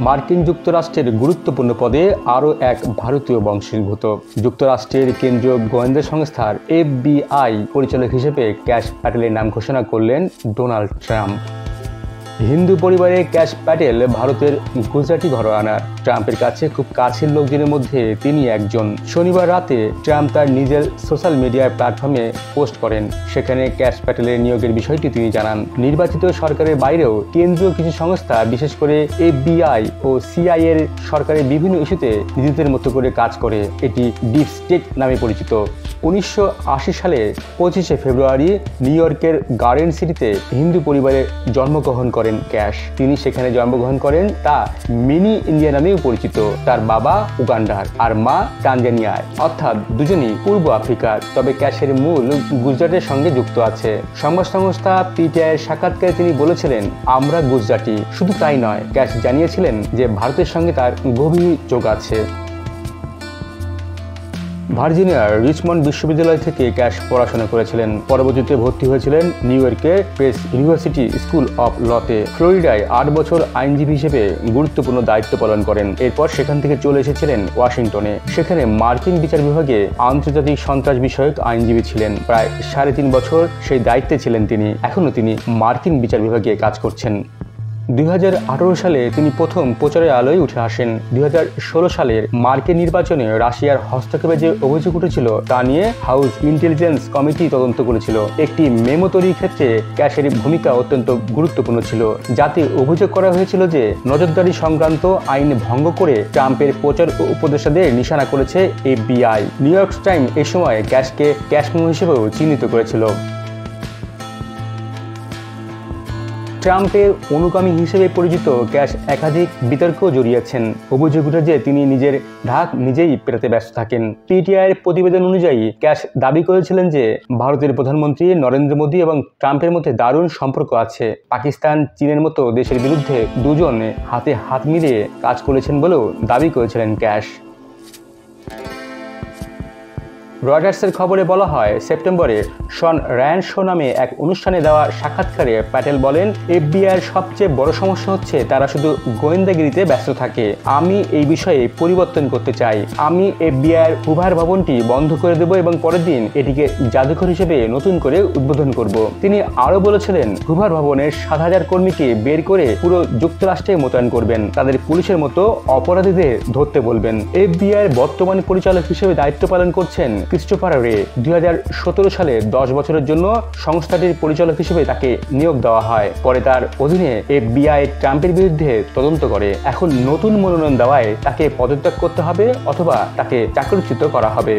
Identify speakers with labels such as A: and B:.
A: মার্কিন যুক্তরাষ্ট্রের গুরুত্বপূর্ণ পদে আরও এক ভারতীয় বংশোদ্ভূত। যুক্তরাষ্ট্রের কেন্দ্রীয় গোয়েন্দা সংস্থার FBI পরিচালক হিসেবে ক্যাশ প্যাটেলের নাম ঘোষণা করলেন ডোনাল্ড ট্রাম্প। হিন্দু পরিবারে ক্যাশ প্যাটেল ভারতের গুজরাটি ঘরানার। ট্রাম্পের কাছে খুব কাছের লোকজনের মধ্যে তিনি একজন। শনিবার রাতে ট্রাম্প তার নিজের সোশ্যাল মিডিয়া প্ল্যাটফর্মে পোস্ট করেন। সেখানে ক্যাশ প্যাটেলের নিয়োগের বিষয়টি তিনি জানান। নির্বাচিত সরকারের বাইরেও কেন্দ্রীয় কিছু সংস্থা, বিশেষ করে FBI ও CIA এর সরকারের বিভিন্ন ইস্যুতে নিজেদের মতো করে কাজ করে। এটি ডিপ স্টেট নামে পরিচিত। 1980 সালে 25শে ফেব্রুয়ারি নিউ ইয়র্কের গার্ডেন সিটিতে হিন্দু পরিবারে জন্মগ্রহণ করেন ক্যাশ। তিনি সেখানে জন্মগ্রহণ করেন তা মিনি ইন্ডিয়া নামেও পরিচিত। তার বাবা উগান্ডার আর মা তানজানিয়ার, অর্থাৎ দুজনই পূর্ব আফ্রিকার। তবে ক্যাশের মূল গুজরাটের সঙ্গে যুক্ত আছে। সংবাদ সংস্থা PTI এর সাক্ষাৎকারে তিনি বলেছিলেন, আমরা গুজরাটি। শুধু তাই নয়, ক্যাশ জানিয়েছিলেন যে ভারতের সঙ্গে তার গভীর যোগ আছে। ভার্জিনিয়ার রিচমন্ড বিশ্ববিদ্যালয় থেকে ক্যাশ পড়াশোনা করেছিলেন। পরবর্তীতে ভর্তি হয়েছিলেন নিউ ইয়র্কের প্রেস ইউনিভার্সিটি স্কুল অফ লতে। ফ্লোরিডায় 8 বছর আইনজীবী হিসেবে গুরুত্বপূর্ণ দায়িত্ব পালন করেন। এরপর সেখান থেকে চলে এসেছিলেন ওয়াশিংটনে। সেখানে মার্কিন বিচার বিভাগে আন্তর্জাতিক সন্ত্রাস বিষয়ক আইনজীবী ছিলেন। প্রায় 3.5 বছর সেই দায়িত্বে ছিলেন তিনি। এখনও তিনি মার্কিন বিচার বিভাগে কাজ করছেন। 2018 সালে তিনি প্রথম প্রচারের আলোয় উঠে আসেন। 2016 সালের মার্কিন নির্বাচনে রাশিয়ার হস্তক্ষেপে যে অভিযোগ উঠেছিল তা নিয়ে হাউস ইন্টেলিজেন্স কমিটি তদন্ত করেছিল। একটি মেমো তৈরির ক্ষেত্রে ক্যাশের ভূমিকা অত্যন্ত গুরুত্বপূর্ণ ছিল, যাতে অভিযোগ করা হয়েছিল যে নজরদারি সংক্রান্ত আইন ভঙ্গ করে ট্রাম্পের প্রচার ও উপদেষ্টাদের নিশানা করেছে FBI। নিউ ইয়র্ক টাইমস এ সময় ক্যাশকে ক্যাশ মেমো হিসেবেও চিহ্নিত করেছিল। ট্রাম্পের অনুগামী হিসেবে পরিচিত ক্যাশ একাধিক বিতর্কেও জড়িয়েছেন। অভিযোগ উঠে যে তিনি নিজের ঢাক নিজেই পেটাতে ব্যস্ত থাকেন। PTI এর প্রতিবেদন অনুযায়ী ক্যাশ দাবি করেছিলেন যে ভারতের প্রধানমন্ত্রী নরেন্দ্র মোদী এবং ট্রাম্পের মধ্যে দারুণ সম্পর্ক আছে। পাকিস্তান, চীনের মতো দেশের বিরুদ্ধে দুজন হাতে হাত মিলিয়ে কাজ করেছেন বলেও দাবি করেছিলেন ক্যাশ। রয়টার্সের খবরে বলা হয়, সেপ্টেম্বরে শন রায়ান শো নামে এক অনুষ্ঠানে দেওয়া সাক্ষাৎকারে প্যাটেল বলেন, FBI এর সবচেয়ে বড় সমস্যা হচ্ছে তারা শুধু গোয়েন্দাগিরিতে ব্যস্ত থাকে। আমি এই বিষয়ে পরিবর্তন করতে চাই। আমি FBI এর হুভার ভবনটি বন্ধ করে দেব এবং পরের দিন এটিকে জাদুঘর হিসেবে নতুন করে উদ্বোধন করব। তিনি আরও বলেছিলেন, হুভার ভবনের 7,000 কর্মীকে বের করে পুরো যুক্তরাষ্ট্রে মোতায়েন করবেন। তাদের পুলিশের মতো অপরাধীদের ধরতে বলবেন। FBI এর বর্তমান পরিচালক হিসেবে দায়িত্ব পালন করছেন ক্রিস্টোফার রে। 2017 সালে 10 বছরের জন্য সংস্থাটির পরিচালক হিসেবে তাকে নিয়োগ দেওয়া হয়। পরে তার অধীনে FBI ট্রাম্পের বিরুদ্ধে তদন্ত করে। এখন নতুন মনোনয়ন দেওয়ায় তাকে পদত্যাগ করতে হবে অথবা তাকে চাকরিচ্যুত করা হবে।